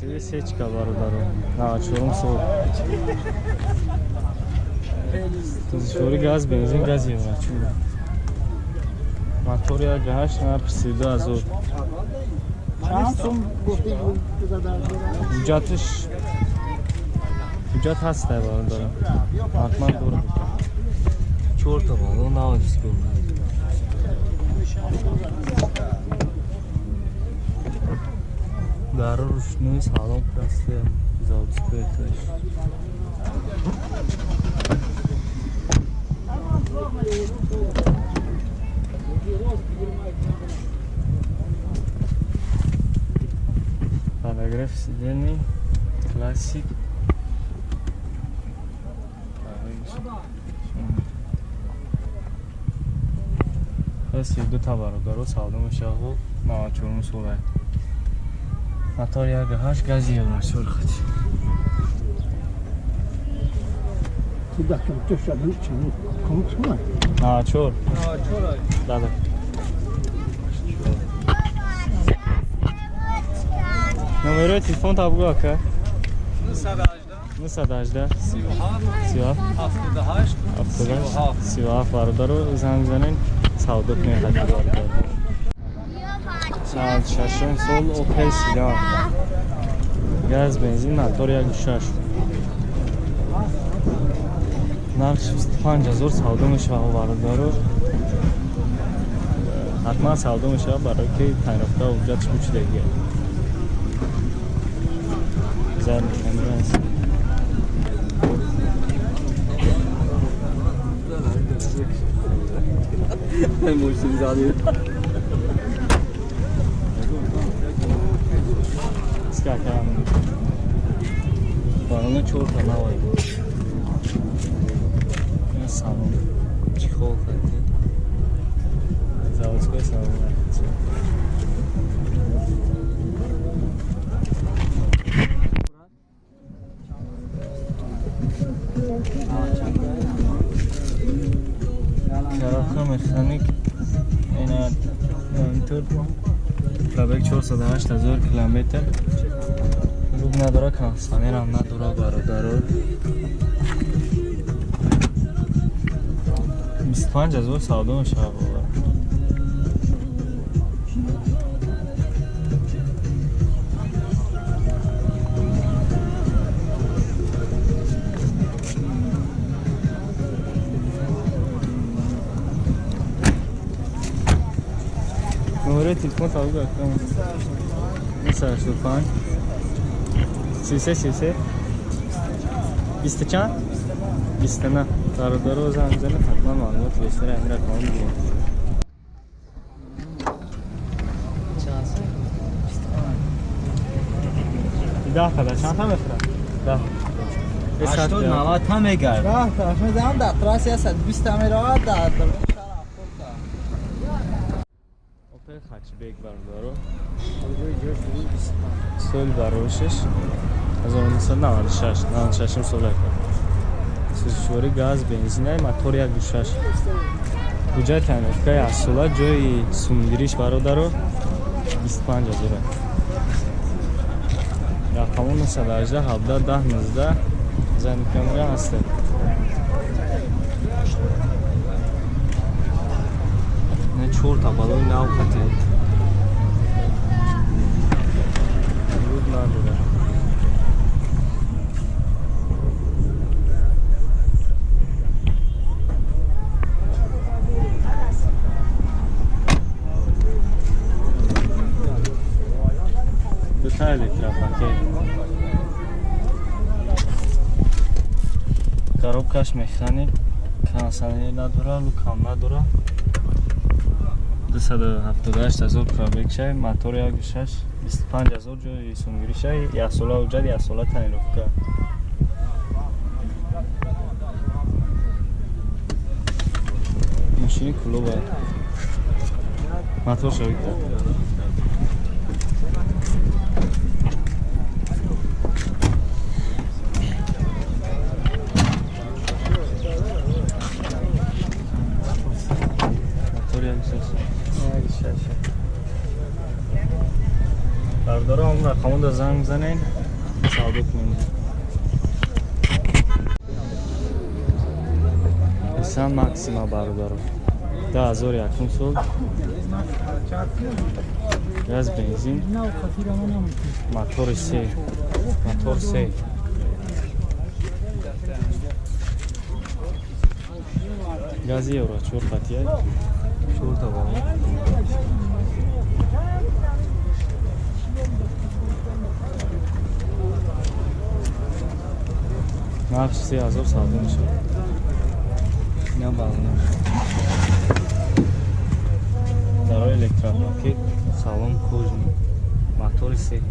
Мерседесечка бародару. Чорум сол. Шори газ, бензин, газ евро. Мотор 1.8 нарх 32000. چند سوم گفتی حجت هست barодару. حتما دور بکن. 4 تا اون نوازش کن. Dara rushnoy salom proste zautspetash. Paragraf сидений классик. Asi do tabarодару savdo mishag'u ma'churun so'lay. Motor 1.8 gaz yig'imi surxat. تو دکتر تو شدن چند کمکم Nachur. Dada. Номер телефон табгу ака. 918 37 бародару занг занен савдо кунед бародару. Саат 6 сол Opel Sedan. Газ, бензин, мотор 1.6. нарх 65000 савдо мешавад бародару. ҳатман савдо мешавад барои ки тайрафта уҷратш бучидагия. Зар камераст. Emotion zadi. Скакаем. Барона чёрта навай. Салон. Чехол хотел. Заводской салон. Коробка механик. Ина монитор. Пробег 48000 километр. Руб надора кондиционер ам надора бародару. 25000 савдо мешавад. Номер телефон табгу акам. 985 33 20 чанд? 29 бародару занг занед ҳатман маълумот бештари ҳамин рақамҳо мегирем. ده تا چند تا بخورم؟ 80 تا میگرد. راه تا میذارم در تراسی هست 20 تا میره در Opel hatchback barодару. Sol baroshش 1996 سال کرد. سوشوری گاز بنزینه موتور 1.6. کجا تنفکای اصلا جای سومگیریش برادرو 25000. رقمون 918 17 10 19 زن کامera هست. نه 4 تا بالون ناو خطید. رود نداره. Та электропакет. Коробкаш механик, кондиционер надора, лукам надора. 278000 пробег шай, мотор 1.6, 25000 ҷои сумгирӣ шай, 1 сола ҳуҷҷат, 1 сола тонировка. Машини кулоба. Мотор шавид кард. برادر هم رقم رو زنگ بزنین ثابت کنید. Nissan Maxima برادر 1001 سال گاز بنزین موتور 3 گاز یورو 4 قطعه 4 تا بالا نقش 3000 ساده میشه. اینم بالونه دارای الکترونیکی سالن کوژن موتور 3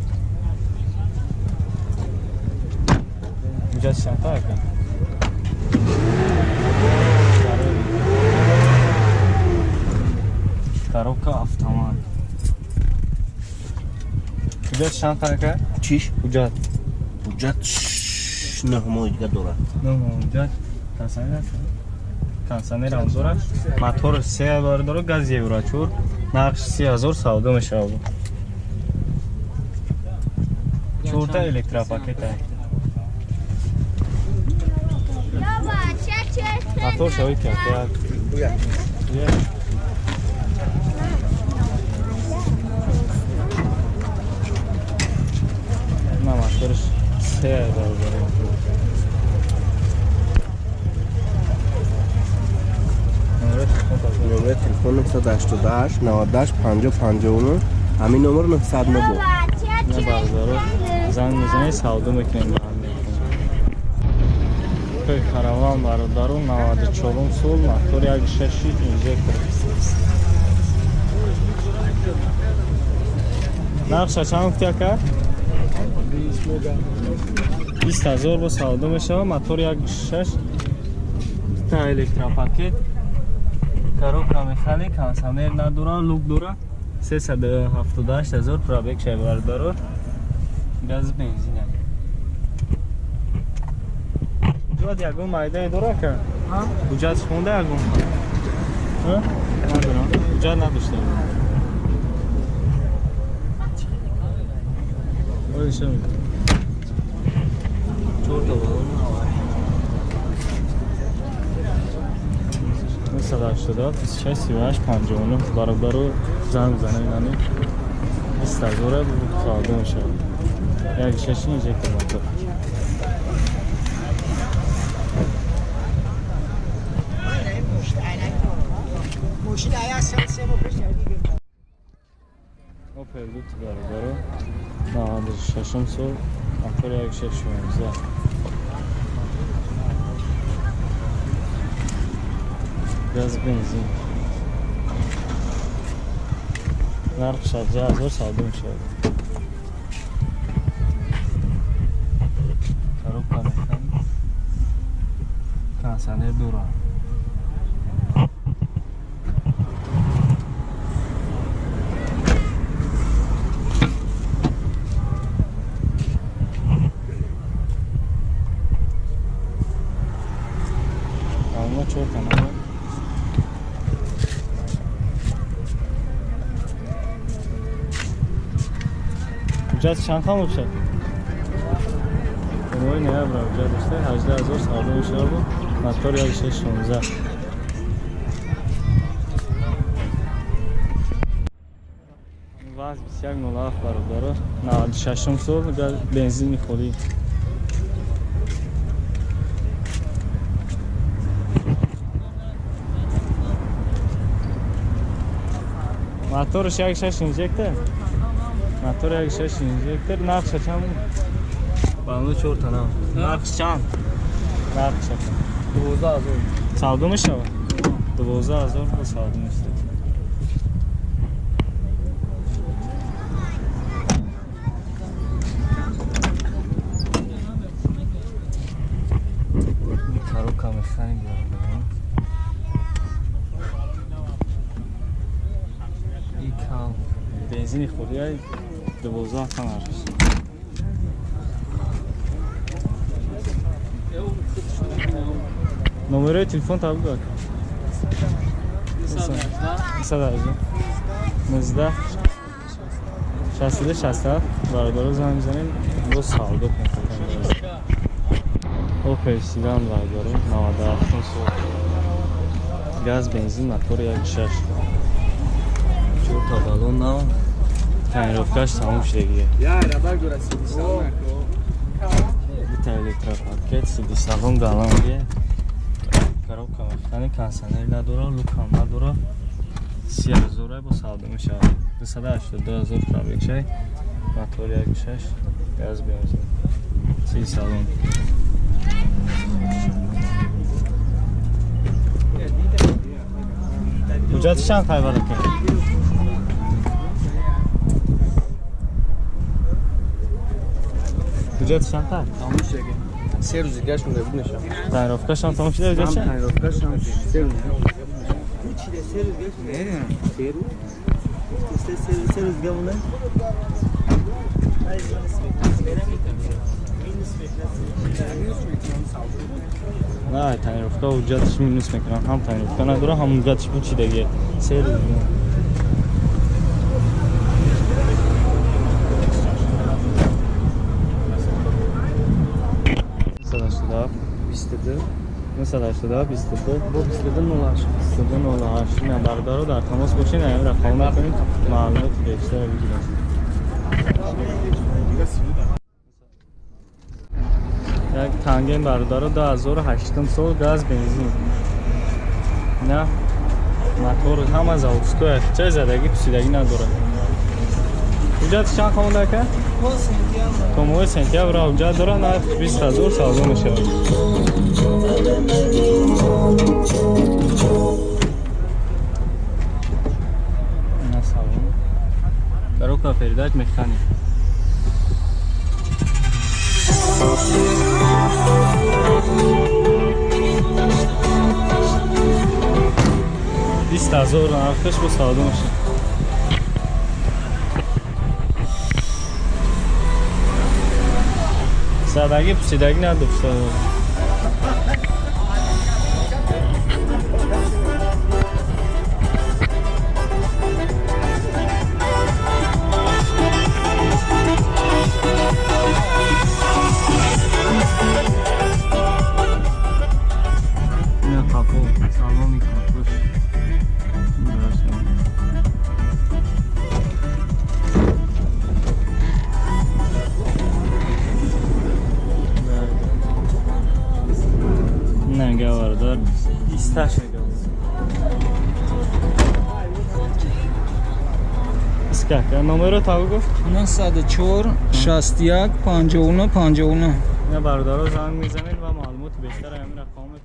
اینجا شنطه هست коробка автомат اینجا شنطه هست چیش؟ حجت نه همه دیگه داره حجت کنسانر هم داره موتور 3000 داره گاز یورو 4 نقش 3000 سودا میشه 4 تا الکتروپاکت هست موتور شوی کرده نه موتورش 3000 داره نمره تلفن 988 98 50 59 همین نمر 909 نه برادر زنگ میزنی سودا میکنیم که کاروان برادر 94 سال موتور 1.6 اینجکتور نقش چند گفتی که 20000 با سودا میشه موتور 1.6 تا الکتروپاکت коробка механик консонер надора лук дора 378000 пробег шевар дора газ бензин ҷод ягон майдаи дора ка ҳуҷҷатш монда ягон надора ҳуҷҷат надошта ойша чорта балон 980 26 38 59 برابر رو زنگ بزنه یعنی 20000 ساده میشه 1.6 اینجکتور موتور اوپل دوت برابر 96 سال موتور 1.6 گاز بنزین نرخ 10000 ساده میشه коробка механик کنسانر دورا اما چه کنم حجت چند خواهم بشه؟ نموی نیه برای حجت داشته 18000 ساده میشه با موتور 1.6 وزن بسیار ملاف برادر 96 سال بنزین میخوری موتورش 1.6 اینجکتور موتور 1.6 اینجکتور نقش چند بود؟ بالون 4 تا نقش چند؟ نقش چند؟ 12000 سودا میشه 12000 با سودا میشه این коробка механик این کام بنزین خوری های 12 تا نرخش نمره تلفن تابع کن 118 19 62 67 برادر رو زنگ میزنیم رو سالدو کنیم او پرسیدن برادر 97 سال گاز بنزین موتور 1.6 چور تا بالون نه تعمیراتش تموم شدگیه یا ربر گرسید بیت الکترا پاکت سیدی سالون گالانگیه коробка механик кондиционер надора лукам надора 3000 бо савдо мешавад 282000 пробег мотор 1.6 газ бензин 30 салон ҳуҷҷати чанд пай баракин ҳуҷҷати чанд пай Tamam şeker. Ser روزی گشت مونده بود نشم. تعمیراتش تموم شده ҳуҷҷати чанд تعمیراتش هم سر روزی. سه روز گمونه نه تعمیراتش ҳуҷҷатиш минус мекунам ҳам تعمیرات надора ҳам ҳуҷҷатиш пучидагие 3 рӯз نه بردارو در تماس باشین این رقم نکنید معلومات بیشتر بگیرید یک تانگین بردارو 2008 سال گاز بنزین نه موتور هم از اوسکو چه زدگی پسیدگی نداره حجت چند خونده که؟ کموی سنتیابر حجت داره نه 20000 سالو میشه نه سالو коробка передач механик 20000 нархش бо савдо мешавад садагӣ пусидагӣ надошта گوردار ایستش اسکک نمره تا گفت 904 61 59 59 نه برادرها زنگ میزنید و معلومات بیشتر همین رقم